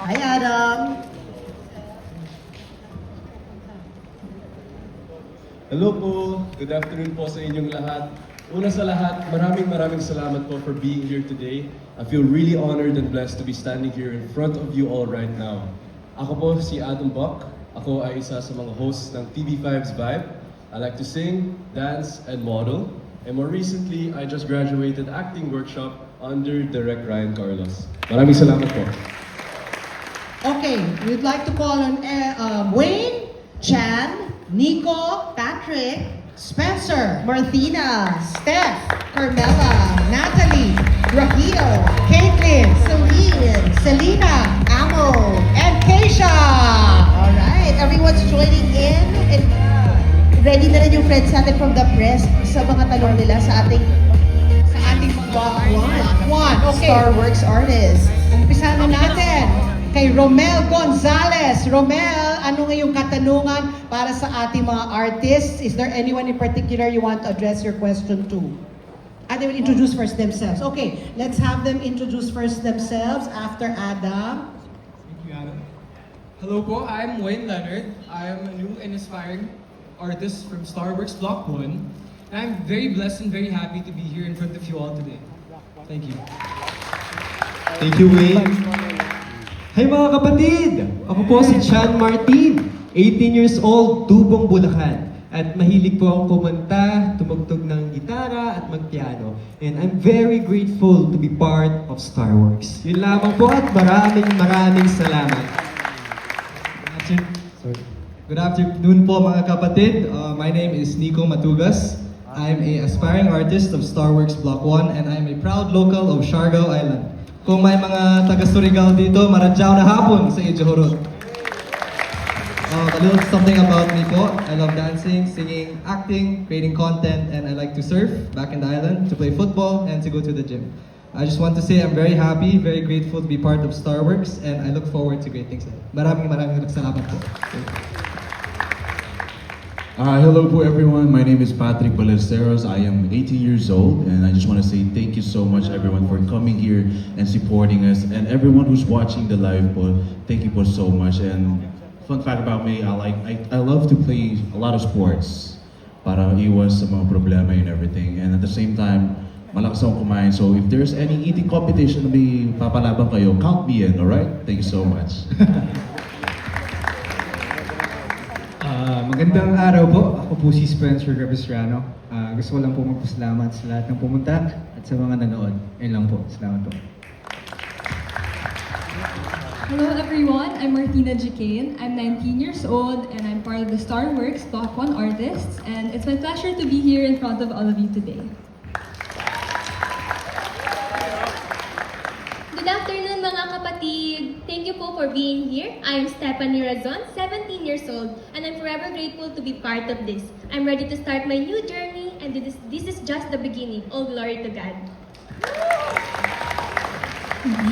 Hi, Adam. Hello po, good afternoon po sa inyong lahat. Una sa lahat, maraming salamat po for being here today. I feel really honored and blessed to be standing here in front of you all right now. Ako po si Adam Buck. Ako ay isa sa mga hosts ng TV5's Vibe. I like to sing, dance, and model. And more recently, I just graduated acting workshop under Direct Ryan Carlos. Maraming salamat po. Okay, we'd like to call on Wayne, Chan, Nico, Patrick, Spencer, Martina, Steph, Carmela, Natalie, Raheel, Caitlin, Celine, Selena, Amo, and Keisha. All right, everyone's joining in. And ready na rin yung friends natin from the press sa mga tanong nila sa ating block one. Okay. Starworks artist. Umpisa na natin kay Romel Gonzalez. Romel, ano ngayong katanungan para sa ating mga artists? Is there anyone in particular you want to address your question to? They will introduce first themselves. Okay, let's have them introduce first themselves after Adam. Thank you, Adam. Hello po, I'm Wayne Leonard. I am a new and aspiring artist from Starworks Block 1. And I'm very blessed and very happy to be here in front of you all today. Thank you. Thank you, Wayne. Hey mga kapatid! Ako po si Chan Martin, 18 years old, Tubong, Bulacan. At mahilig po akong kumanta, tumugtog ng gitara at magpiano. And I'm very grateful to be part of Starworks. Yun lamang po at maraming salamat. Good afternoon po mga kapatid. My name is Nico Matugas. I'm an aspiring artist of Starworks Block 1 and I'm a proud local of Siargao Island. Kung may mga taga Surigao dito, maradyaw na hapon sa Ijohorot. A little something about me po. I love dancing, singing, acting, creating content, and I like to surf back in the island, to play football, and to go to the gym. I just want to say I'm very happy, very grateful to be part of Starworks, and I look forward to great things. Maraming salamat po. Hello po everyone, my name is Patrick Ballesteros. I am 18 years old and I just want to say thank you so much everyone for coming here and supporting us, and everyone who's watching the live po, thank you po so much. And fun fact about me, I love to play a lot of sports para iwas sa mga problema and everything, and at the same time malakas akong kumain, so if there's any eating competition na may papalaban kayo, count me in, alright? Thank you so much. Magandang araw po. Ako po si Spencer Gavistriano. Gusto ko lang po magpasalamat sa lahat ng pumunta at sa mga nanood. Ayun lang po. Salamat po. Hello everyone, I'm Martina Jacane. I'm 19 years old and I'm part of the Starworks Block 1 artists, and it's my pleasure to be here in front of all of you today. Good afternoon mga kapatid! Thank you po for being here. I'm Stephanie Razon, 17 years old, and I'm forever grateful to be part of this. I'm ready to start my new journey, and this is just the beginning. All glory to God.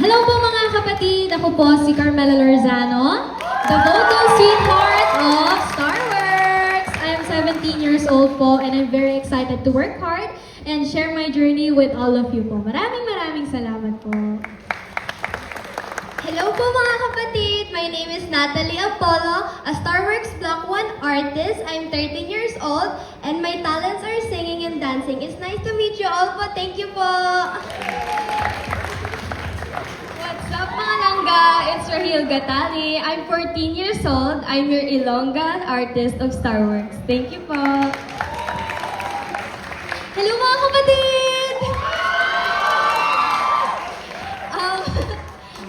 Hello po mga kapatid! Ako po si Carmela Lorzano, the vocal sweetheart of Starworks. I'm 17 years old po and I'm very excited to work hard and share my journey with all of you po. Maraming salamat po. Hello po mga kapatid! My name is Natalie Apollo, a Starworks Block 1 artist. I'm 13 years old and my talents are singing and dancing. It's nice to meet you all po. Thank you po! What's up mga langga? It's Raheel Gatali. I'm 14 years old. I'm your Ilongga artist of Starworks. Thank you po. Hello mga kapatid!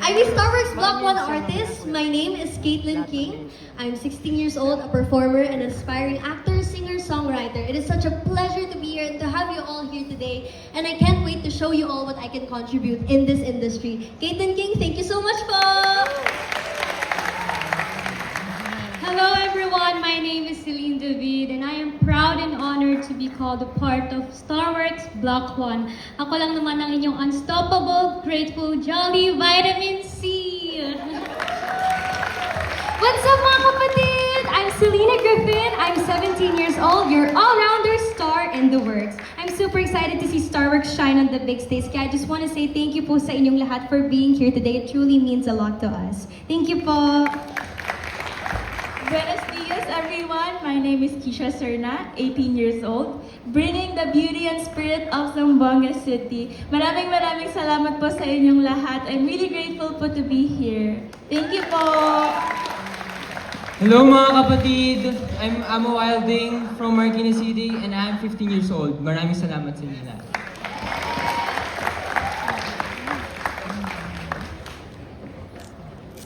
I'm a Starworks Block 1 artist. My name is Caitlin King. I'm 16 years old, a performer and aspiring actor, singer, songwriter. It is such a pleasure to be here and to have you all here today. And I can't wait to show you all what I can contribute in this industry. Caitlin King, thank you so much po! Hello everyone, my name is Celine David and I am proud and honored to be called a part of Starworks Block 1. Ako lang naman ang inyong unstoppable, grateful, jolly vitamin C. What's up mga kapatid? I'm Selena Griffin. I'm 17 years old, your all-rounder star in the works. I'm super excited to see Starworks shine on the big stage. Kaya I just want to say thank you po sa inyong lahat for being here today. It truly means a lot to us. Thank you po. Buenos dias, everyone. My name is Kisha Serna, 18 years old, bringing the beauty and spirit of Zamboanga City. Maraming salamat po sa inyong lahat. I'm really grateful po to be here. Thank you po. Hello mga kapatid! I'm Amo Wilding from Marikina City and I'm 15 years old. Maraming salamat sa inyo lahat.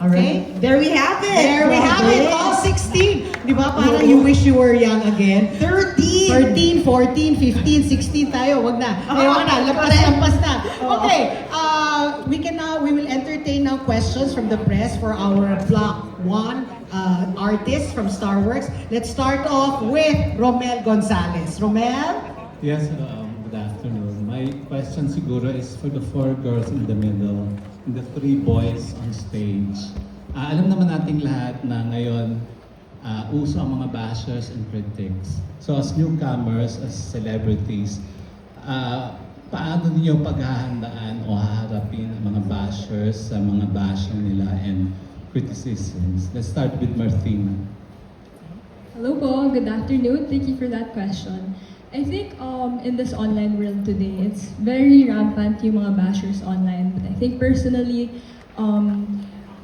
Okay, there we have it. There we have it. All 16. Di ba? Parang you wish you were young again. 13, 14, 15, 16 tayo. Wag na. Ayaw na. Lampas na. Okay. We will entertain now questions from the press for our Block 1 artists from Starworks. Let's start off with Romel Gonzalez. Romel? Yes, good afternoon. My question siguro is for the 4 girls in the middle and the 3 boys on stage. Alam naman nating lahat na ngayon uso ang mga bashers and critics. So as newcomers, as celebrities, paano niyo paghahandaan o haharapin ang mga bashers sa mga bashing nila and criticisms? Let's start with Martina. Hello po, good afternoon. Thank you for that question. I think in this online world today, it's very rampant yung mga bashers online. But I think personally,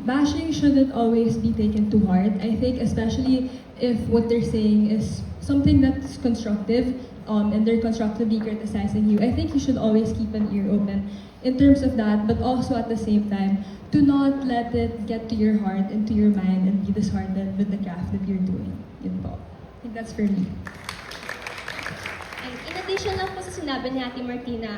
bashing shouldn't always be taken to heart. I think especially if what they're saying is something that's constructive, and they're constructively criticizing you, I think you should always keep an ear open in terms of that, but also at the same time, to not let it get to your heart and to your mind and be disheartened with the craft that you're doing. Yun po. I think that's for me. And in addition lang po sa sinabi ni Ate Martina,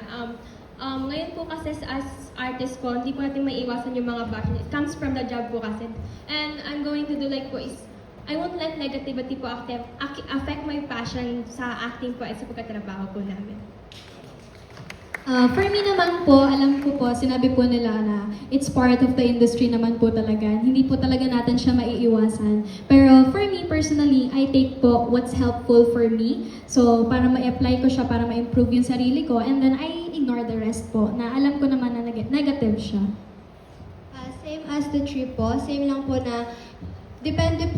ngayon po kasi as artist po, hindi po natin maiiwasan yung mga bashing. It comes from the job po kasi. And I'm going to do like po is, I won't let negativity po affect my passion sa acting po at sa pagkatrabaho po namin. For me naman po, alam ko po, sinabi po nila na it's part of the industry naman po talaga. Hindi po talaga natin siya maiiwasan. Pero for me personally, I take po what's helpful for me. So para ma-apply ko siya, para ma-improve yung sarili ko. And then I ignore the rest po, na alam ko naman na negative siya. Same as the trip po, same lang po na depende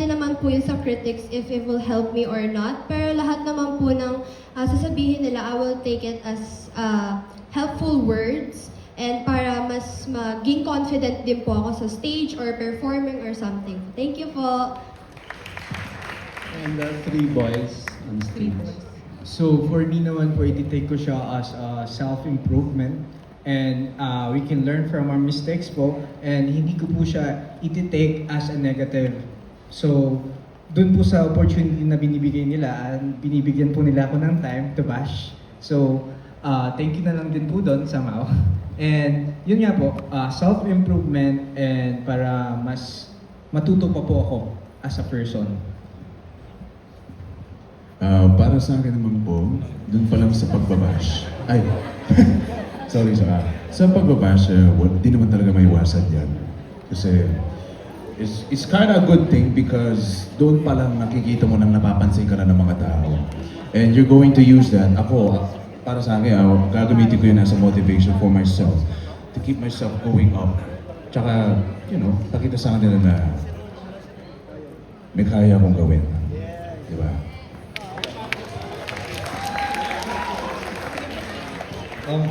naman po yun sa critics if it will help me or not. Pero lahat naman po ng sasabihin nila, I will take it as helpful words and para mas maging confident din po ako sa stage or performing or something. Thank you po. And the 3 boys on stage. So for me naman po, iti-take ko siya as self-improvement. And we can learn from our mistakes po. And hindi ko po siya iti-take as a negative. So, dun po sa opportunity na binibigay nila, binibigyan po nila ako ng time to bash. So, thank you na lang din po dun somehow. And yun nga po, self-improvement and para mas matuto pa po ako as a person. Para sa akin naman po, dun pa lang sa pagbabash. Ay, sorry. Sa pagbabash, di naman talaga maiwasan yan. Kasi, it's kind of a good thing because doon pa lang nakikita mo nang napapansin ka na ng mga tao. And you're going to use that. Ako, para sa akin, gagamitin ko yun as a motivation for myself to keep myself going up. Tsaka, pakita sa kanila na may kaya akong gawin. Diba?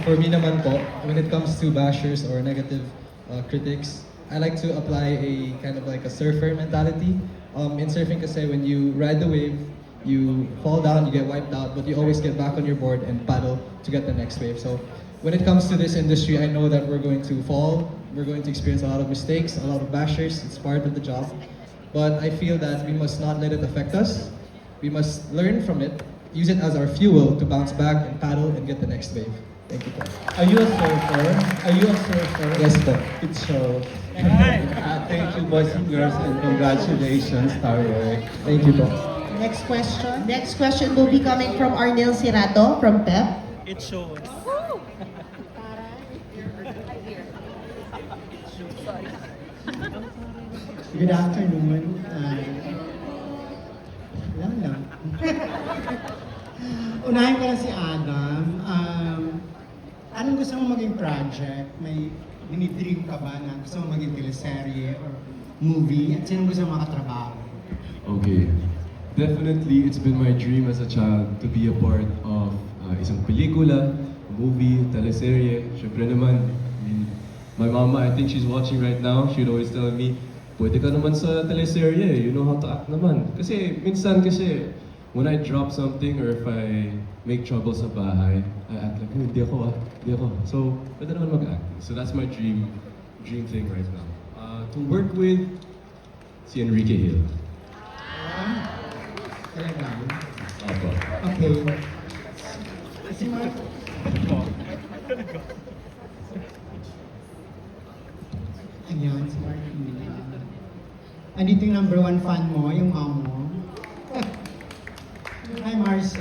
For me naman po, when it comes to bashers or negative critics, I like to apply a kind of like a surfer mentality. In surfing kasi when you ride the wave, you fall down, you get wiped out, but you always get back on your board and paddle to get the next wave. So when it comes to this industry, I know that we're going to fall, we're going to experience a lot of mistakes, a lot of bashers, it's part of the job. But I feel that we must not let it affect us. We must learn from it, use it as our fuel to bounce back and paddle and get the next wave. Thank you po. Are you a surfer? Yes po. It shows. Thank you, boys and girls, and congratulations, Starworks. Thank you po. Next question. Next question will be coming from Arnel Cirato from PEP. It shows. Good afternoon. Lang lang. Unahin ko lang si Adam. Anong gusto mo maging project? May dinidream ka ba na gusto mo maging teleserye or movie? At sino gusto mo makatrabaho? Okay. Definitely, it's been my dream as a child to be a part of isang pelikula, movie, teleserye. Syempre naman, my mama, I think she's watching right now, she'd always tell me, pwede ka naman sa teleserye, you know how to act naman. Kasi, minsan kasi, when I drop something or if I make trouble sa bahay, I act like, hindi ako. So, pwede naman mag-act. So that's my dream thing right now. To work with si Enrique Hill. Talaga? Opo. Okay. Si Mark. Ayan, si Martina. Andito yung number 1 fan mo, yung mom mo. Hi, Marce.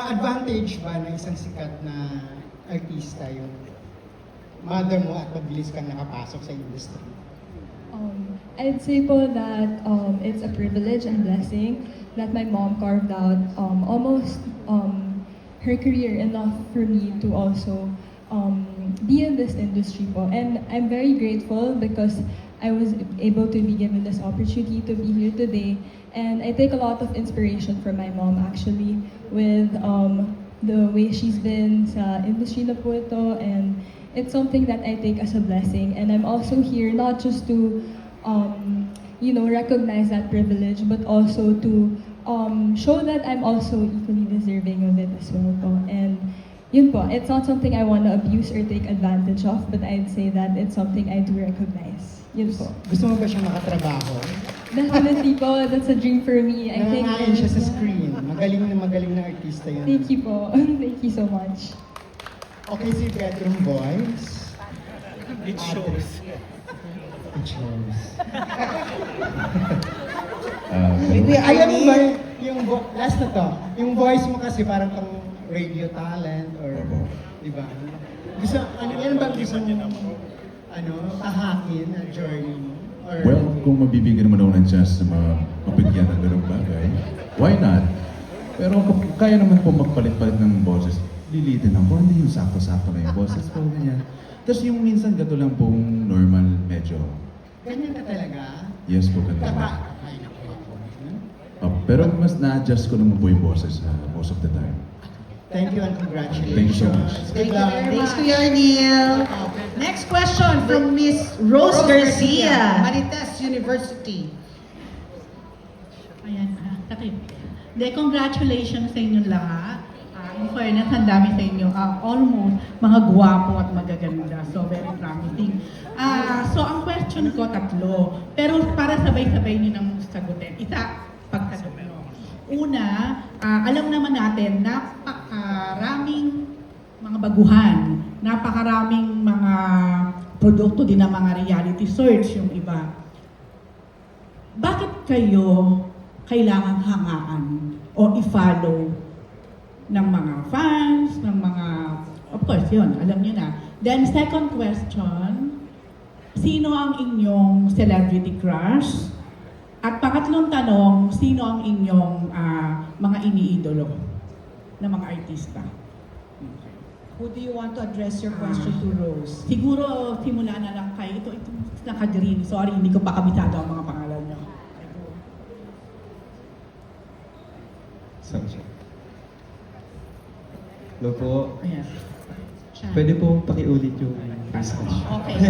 Advantage ba na isang sikat na artista yung mother mo at mabilis kang nakapasok sa industry? I'd say po that it's a privilege and blessing that my mom carved out almost her career enough for me to also be in this industry po. And I'm very grateful because I was able to be given this opportunity to be here today. And I take a lot of inspiration from my mom actually with the way she's been sa industry na po ito, and it's something that I take as a blessing. And I'm also here not just to recognize that privilege, but also to show that I'm also equally deserving of it as well po. And yun po, it's not something I want to abuse or take advantage of, but I'd say that it's something I do recognize. Yun po. Gusto mo ba siyang makatrabaho? Definitely po, that's a dream for me. I think. Nangangain siya sa screen. Magaling na artista yan. Thank you po. Thank you so much. Okay, si Bedroom Boys. It shows. It shows. Hello. Alam mo ba, last na to, yung voice mo kasi parang pang radio talent or, di ba? Yan ba gusto mo, tahakin na journey mo? Or, Well, kung mabibigyan naman ako ng chance na mapigyan ng ganung bagay, why not? Pero kung kaya naman po magpalit-palit ng boses, lilitin ako, hindi yung sakto-sakto na yung boses ko, ganyan. Tapos yung minsan gato lang pong normal, medyo. ganyan ka talaga? Yes po, ganito. Pero mas na-adjust ko naman po yung boses most of the time. Thank you and congratulations. Thank you so much. Thank you very much. Thanks to you, Neil. Next question from Miss Rose Garcia, Marites University. Ayan, takip. Congratulations sa inyong lahat. In fairness, ang dami sa inyo. Almost mga gwapo at magaganda. So, very promising. So, ang question ko, 3. Pero para sabay-sabay nyo nang sagutin. Isa, pagsagot nyo. Una, alam naman natin, napakaraming mga baguhan, napakaraming mga produkto din ng mga reality search yung iba. Bakit kayo kailangan hangaan o i-follow ng mga fans, ng mga, of course yun, alam niyo na. Then second question, sino ang inyong celebrity crush? At pangatlong tanong, sino ang inyong mga iniidolo na mga artista? Who do you want to address your question to, Rose? Siguro simula na lang kay ito naka-green. Sorry, hindi ko pa kabisado ang mga pangalan niyo. Hello po. Ayan. Pwede po pakiulit yung first question. Okay.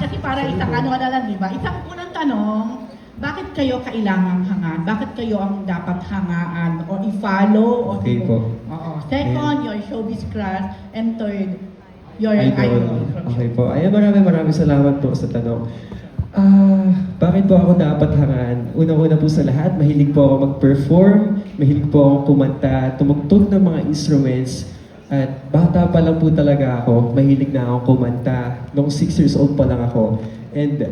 Kasi para isang ano na lang, di ba? Isang unang tanong, bakit kayo kailangang hangaan? Bakit kayo ang dapat hangaan o i-follow? Okay po. Oo. Second, your showbiz crush. And third, your idol. Okay po. Ayan, maraming salamat po sa tanong. Bakit po ako dapat hangaan? Una-una po sa lahat, mahilig po ako mag-perform, mahilig po ako kumanta, tumugtog ng mga instruments. At bata pa lang po talaga ako, mahilig na ako kumanta. Noong 6 years old pa lang ako. And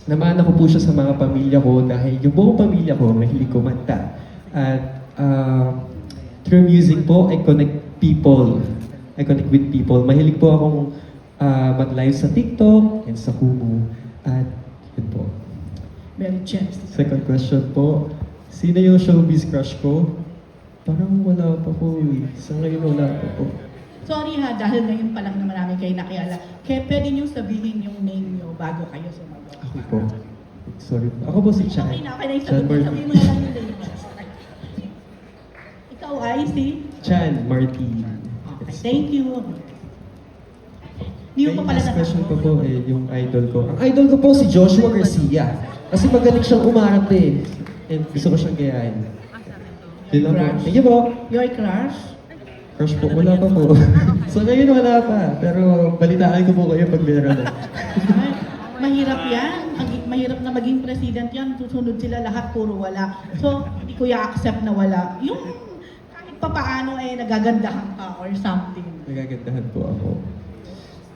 namana ko po siya sa mga pamilya ko dahil yung buong pamilya ko mahilig kumanta. At through music po, I connect people. I connect with people. Mahilig po akong mag-live sa TikTok and sa Kumu. At yun po. Very chest. Second question po, sino yung showbiz crush ko? Parang wala pa po eh. Sa ngayon wala pa po. Sorry ha, dahil ngayon pa lang naman namin kayo nakilala. Kaya pwede niyo sabihin yung name niyo bago kayo sumagot. Ako po. Sorry po. Ako po si Chan. Okay na yung Chan sagot mo. Martin. Sabihin mo na lang yung name. Ikaw ay si? Chan Martin. Okay, thank you. Hindi mo pa pala Last question ko natanong. po yung idol ko. Ang idol ko po si Joshua Garcia. Kasi magaling siyang umarte. And gusto ko siyang gayahin. Yun lang po. Thank you po. Your crush? Crush po, wala pa po. So ngayon wala pa. Pero balitaan ko po kayo pag meron na. Ay, mahirap yan. Mahirap na maging president yan. Susunod sila lahat, puro wala. So, hindi ko i-accept na wala. Yung kahit papaano ay nagagandahan ka or something. Nagagandahan po ako.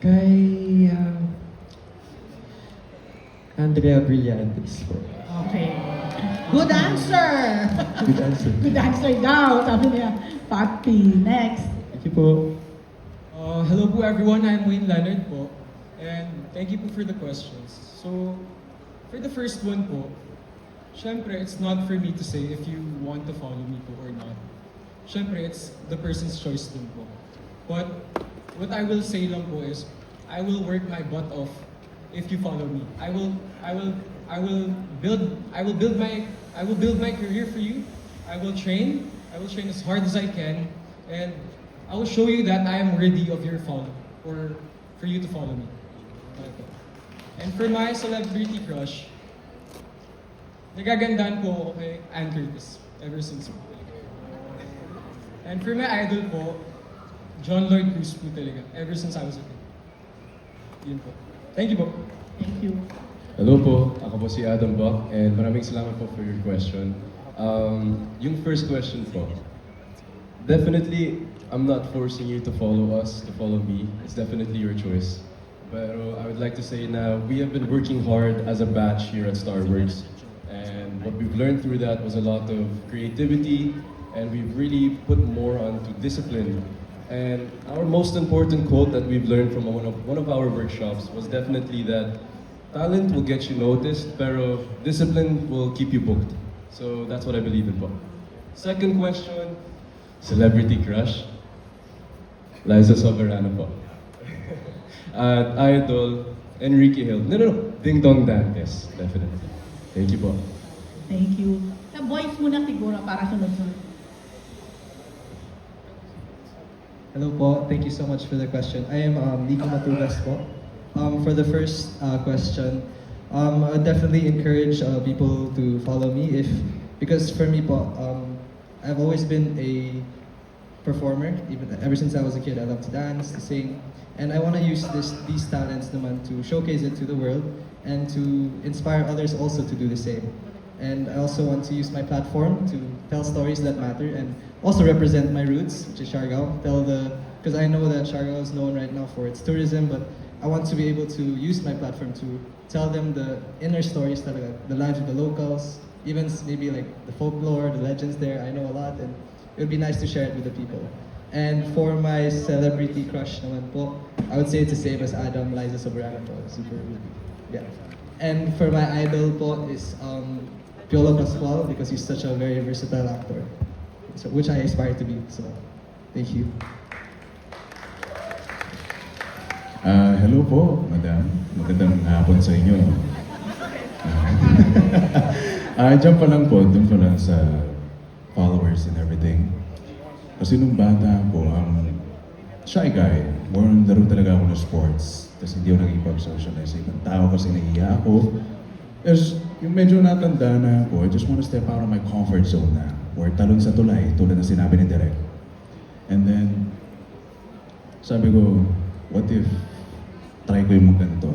Kay Andrea Brillantes po. Okay. Good answer! Good answer. Good answer daw, sabi niya. Papi, next. Thank you po. Hello po everyone, I'm Wayne Leonard po. And thank you po for the questions. So, for the first one po, syempre, it's not for me to say if you want to follow me po or not. Syempre, it's the person's choice din po. But, what I will say lang po is, I will work my butt off if you follow me. I will build my career for you. I will train as hard as I can, and I will show you that I am worthy of your follow, or for you to follow me. Okay. And for my celebrity crush, nagagandahan po ako kay Ann Curtis, ever since po. And for my idol po, John Lloyd Cruz po talaga, ever since I was a kid. Yun po. Thank you po. Thank you. Hello po, ako po si Adam Buck, and maraming salamat po for your question. Yung first question po, definitely, I'm not forcing you to follow us, to follow me. It's definitely your choice. Pero I would like to say now, we have been working hard as a batch here at Starworks. And what we've learned through that was a lot of creativity, and we've really put more onto discipline. And our most important quote that we've learned from one of our workshops was definitely that talent will get you noticed, pero discipline will keep you booked. So that's what I believe in po. Second question, celebrity crush. Liza Soberano po. At idol, Enrique Hill. No. Ding Dong Dantes, definitely. Thank you po. Thank you. Sa boys muna siguro para sunod-sunod. Hello po, thank you so much for the question. I am Nico Matugas po. For the first question, I would definitely encourage people to follow me because for me po, I've always been a performer. Ever since I was a kid, I love to dance, to sing, and I want to use these talents naman to showcase it to the world and to inspire others also to do the same. And I also want to use my platform to tell stories that matter and also represent my roots, which is Siargao. Because I know that Siargao is known right now for its tourism, but I want to be able to use my platform to tell them the inner stories, the lives of the locals, even maybe like the folklore, the legends there. I know a lot, and it would be nice to share it with the people. And for my celebrity crush naman po, I would say it's the same as Adam, Liza Soberano po. Super, yeah. And for my idol po is Piolo Pascual because he's such a very versatile actor, so which I aspire to be. So, thank you. Hello po, madam. Magandang hapon sa inyo. Diyan pa lang po, dun pa lang sa followers and everything. Kasi nung bata po, shy guy. More on laro talaga ako ng sports. Tapos hindi ako naging-pag-socialize sa ibang tao kasi nahiya ako. Tapos yung medyo natanda na ako, I just want to step out of my comfort zone na. Or talon sa tulay, tulad na sinabi ni Direk. And then, sabi ko, what if try ko yung magganto?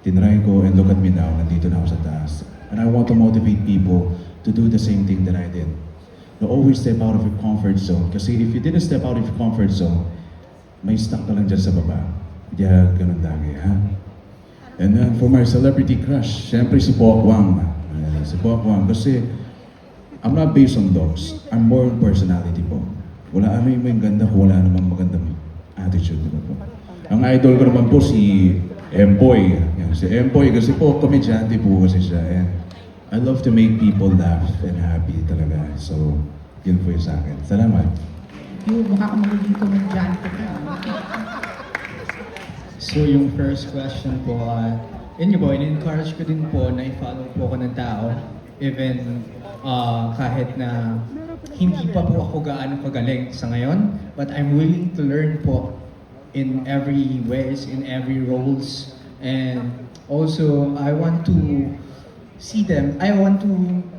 Tinry ko and look at me now, nandito na ako sa taas. And I want to motivate people to do the same thing that I did. To always step out of your comfort zone. Kasi if you didn't step out of your comfort zone, may stuck ka lang dyan sa baba. Kaya ganun lagi, ha? And then for my celebrity crush, syempre si Boak Wang. Si Boak Wang. Kasi I'm not based on looks. I'm more on personality po. Wala ano yung ganda ko, wala namang magandang attitude, di ba po? Ang idol ko naman po si Empoy. Si Empoy kasi po, komedyante po kasi siya. And I love to make people laugh and happy talaga. So, Yun po yung sa akin. Salamat. Yung mukha ka magiging komedyante ka. So yung first question po, yun po, in-encourage ko din po na i-follow po ako ng tao. Even kahit na hindi pa po ako gaano kagaling sa ngayon, but I'm willing to learn po in every ways, in every roles. And also, I want to see them, I want to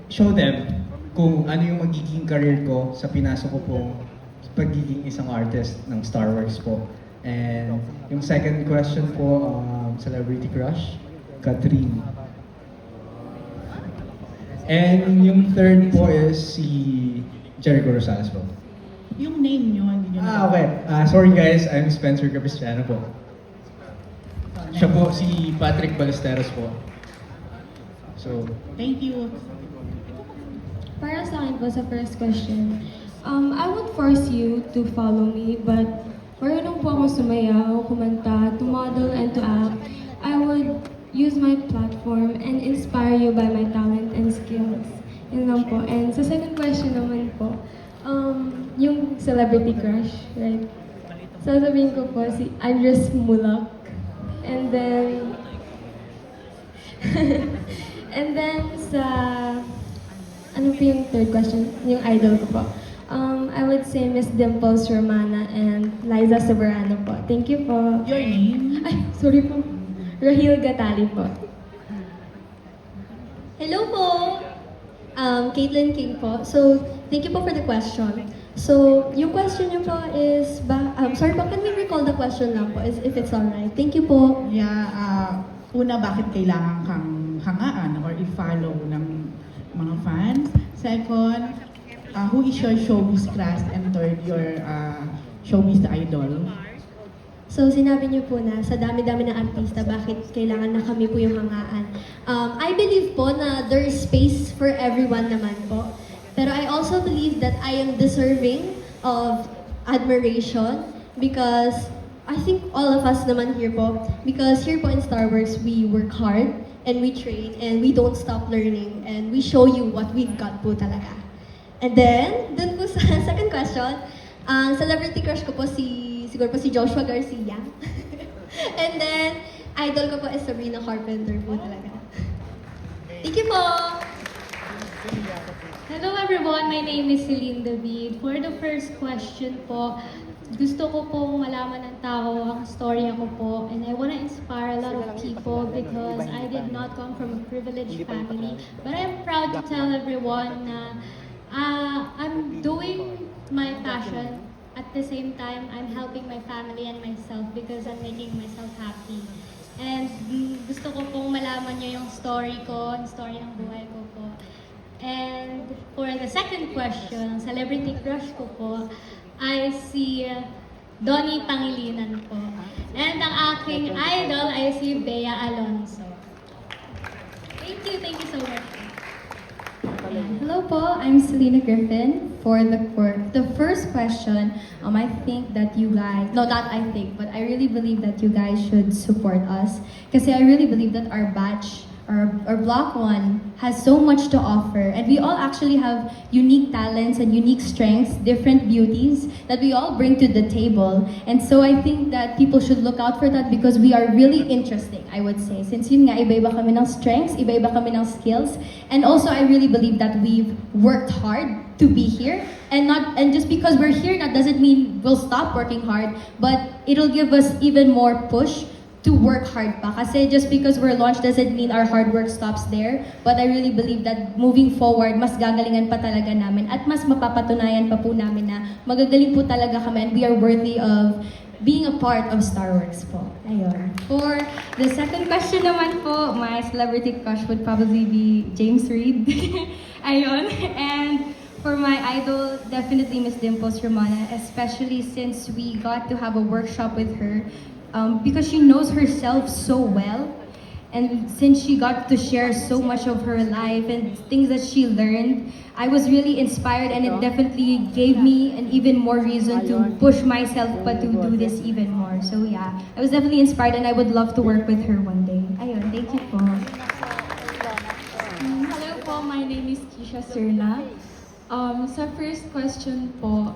show them kung ano yung magiging career ko sa pinasok ko po sa pagiging isang artist ng Starworks po. And yung second question po, celebrity crush, Catherine. And yung third po is si Jericho Rosales po. Yung name nyo, hindi nyo Okay. Sorry guys, I'm Spencer Capistrano po. Siya po si Patrick Ballesteros po. So, Thank you. Para sa akin po sa first question, I would force you to follow me, but marunong po ako sumayaw, kumanta, to model, and to act. I would use my platform and inspire you by my talent and skills. Yun lang po. And sa second question naman po, yung celebrity crush, right? Sasabihin ko po si Andres Mulak. And then, and then sa, ano po yung third question? Yung idol ko po. I would say Miss Dimples Romana and Liza Soberano po. Thank you po. Your name? Ay, sorry po. Rahil Gatali po. Hello po! Caitlin King po. So, thank you po for the question. So, yung question niyo po is, sorry po, can we recall the question lang po, if it's alright? Thank you po. Yeah, una, bakit kailangan kang hangaan or i-follow ng mga fans? Second, who is your showbiz crush? And third, your showbiz idol? So, sinabi niyo po na sa dami-dami ng artista, bakit kailangan na kami po yung hangaan. I believe po na there is space for everyone naman po. Pero I also believe that I am deserving of admiration because I think all of us naman here po, because here po in Starworks, we work hard and we train and we don't stop learning and we show you what we've got po talaga. And then, dun po sa second question, celebrity crush ko po siguro po si Joshua Garcia. And then, idol ko po is Sabrina Carpenter po talaga. Thank you po! Hello everyone, my name is Celine David. For the first question po, gusto ko pong malaman ng tao ang story ako po, and I want to inspire a lot of people because I did not come from a privileged family. But I'm proud to tell everyone na I'm doing my passion. At the same time, I'm helping my family and myself because I'm making myself happy. And gusto ko pong malaman nyo yung story ko, yung story ng buhay ko po. And for the second question, celebrity crush ko po, I see Donnie Pangilinan po. And ang aking idol ay si Bea Alonso. Thank you so much. Hello po, I'm Selena Griffin. For the first question, I think that you guys, no, not I think, but I really believe that you guys should support us. Kasi I really believe that our batch, our Block 1 has so much to offer, and we all actually have unique talents and unique strengths, different beauties that we all bring to the table. And so I think that people should look out for that because we are really interesting, I would say. Since yun nga, iba-iba kami ng strengths, iba-iba kami ng skills, and also I really believe that we've worked hard to be here, and just because we're here, that doesn't mean we'll stop working hard, but it'll give us even more push to work hard pa. Kasi just because we're launched doesn't mean our hard work stops there. But I really believe that moving forward, mas gagalingan pa talaga namin at mas mapapatunayan pa po namin na magagaling po talaga kami and we are worthy of being a part of Starworks po. Ayun. For the second question naman po, my celebrity crush would probably be James Reid. Ayun. And for my idol, definitely Miss Dimples Romana, especially since we got to have a workshop with her. Because she knows herself so well, and since she got to share so much of her life and things that she learned, I was really inspired, and it definitely gave me an even more reason to push myself but to do this even more. So yeah, I was definitely inspired and I would love to work with her one day. Ayun, thank you po. Hello po, my name is Kisha Serna. Sa first question po,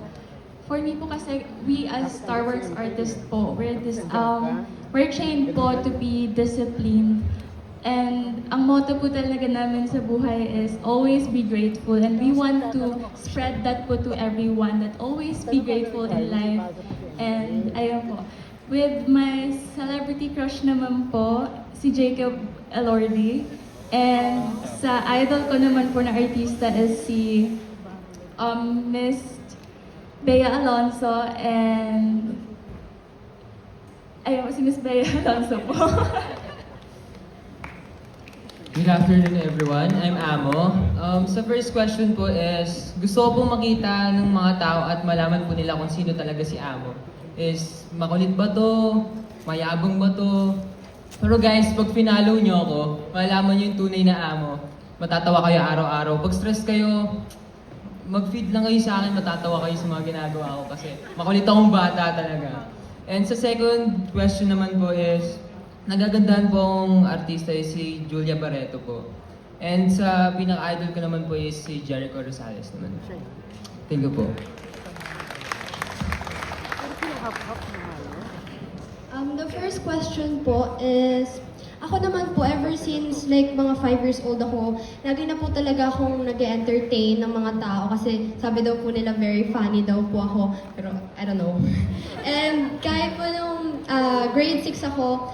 for me po kasi, we as Starworks artists po, we're trained po to be disciplined. And ang motto po talaga namin sa buhay is always be grateful. And we want to spread that po to everyone, that always be grateful in life. And ayun po. With my celebrity crush naman po, si Jacob Elordi. And sa idol ko naman po na artista is si Miss Bea Alonso. And ayun, si Miss Bea Alonso po. Good afternoon everyone, I'm Amo. Sa first question po is, gusto ko po makita ng mga tao at malaman po nila kung sino talaga si Amo. Is makulit ba to? Mayabang ba to? Pero guys, pag finalo nyo ako, malaman nyo yung tunay na Amo. Matatawa kayo araw-araw. Pag stress kayo, mag-feed lang kayo sa akin, matatawa kayo sa mga ginagawa ko kasi makulit akong bata talaga. And sa second question naman po is, nagagandahan pong artista is si Julia Barreto po. And sa pinaka-idol ko naman po is si Jericho Rosales naman. Thank you po. The first question po is, ako naman po, ever since like mga 5 years old ako, lagi na po talaga akong nag-entertain ng mga tao kasi sabi daw po nila very funny daw po ako, pero I don't know. And kahit po nung grade 6 ako,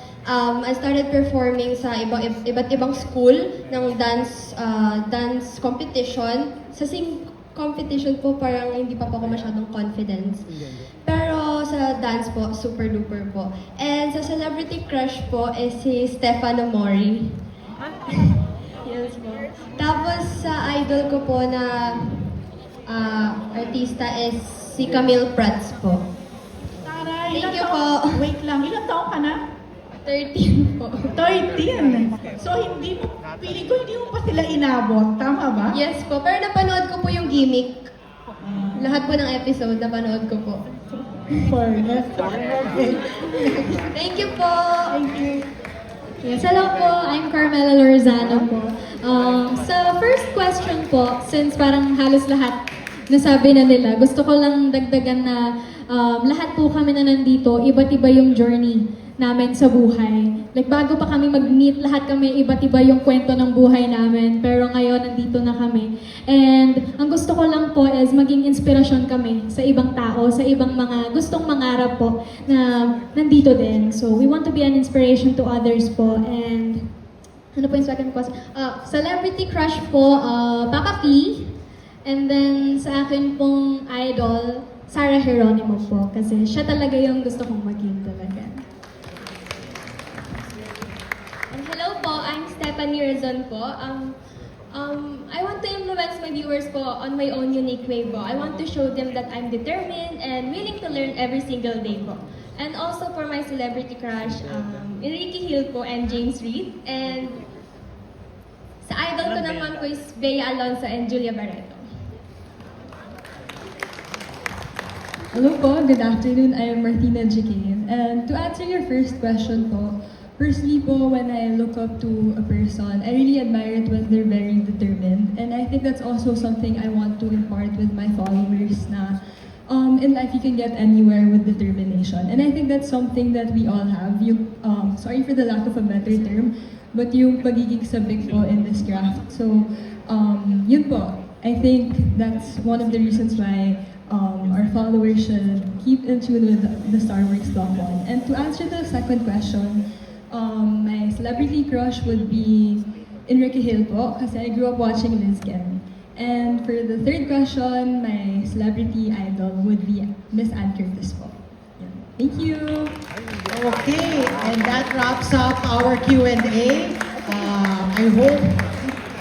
I started performing sa iba't ibang school ng dance competition. Sa sing competition po, parang hindi pa po ako masyadong confidence. Pero sa dance po, super duper po. And sa celebrity crush po is si Stefano Mori. Yes po. Tapos sa idol ko po na artista is si Camille Prats po. Taray, Thank ilang you taon- po. Wait lang, ilang taon ka na? 13 po. 13. So hindi mo, pili ko hindi mo pa sila inabot, tama ba? Yes po, pero napanood ko po yung gimmick. Lahat po ng episode, napanood ko po. Fairness. Thank you po! Thank you. Yes, hello po. I'm Carmela Lorzano po. Sa first question po, since parang halos lahat nasabi na nila, gusto ko lang dagdagan na lahat po kami na nandito, iba't iba yung journey namin sa buhay. Like bago pa kami mag-meet, lahat kami iba't iba yung kwento ng buhay namin. Pero ngayon, nandito na kami. And ang gusto ko lang po is maging inspirasyon kami sa ibang tao, sa ibang mga gustong mangarap po na nandito din. So we want to be an inspiration to others po. And ano po yung second question? Celebrity crush po, Papa P. And then sa akin pong idol, Sarah Geronimo po. Kasi siya talaga yung gusto kong maging talaga. Hello po, I'm Stephanie Razon po. I want to influence my viewers po on my own unique way po. I want to show them that I'm determined and willing to learn every single day po. And also for my celebrity crush, Enrique Hill po and James Reid. And sa idol ko naman po is Bea Alonso and Julia Barreto. Hello po, good afternoon. I am Martina Jikin. And to answer your first question po, firstly po, when I look up to a person, I really admire it when they're very determined. And I think that's also something I want to impart with my followers na in life you can get anywhere with determination. And I think that's something that we all have. Yung, sorry for the lack of a better term, but yung pagiging sabik po in this craft. So, yun po. I think that's one of the reasons why our followers should keep in tune with the Starworks Block 1. And to answer the second question, my celebrity crush would be Enrique Hill po, kasi I grew up watching Liz Ken. And for the third question, my celebrity idol would be Miss Ann Curtis po. Yan. Thank you! Okay, and that wraps up our Q&A. I hope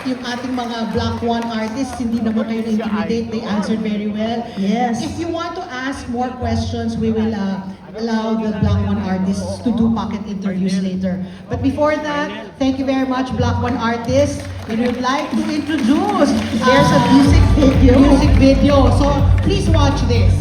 yung ating mga Block 1 artists, hindi naman kayo na-intimidate. They answered very well. Yes. If you want to ask more questions, we will allow the Block 1 artists to do pocket interviews later. But before that, thank you very much, Block 1 artists. We would like to introduce There's a music video. So please watch this.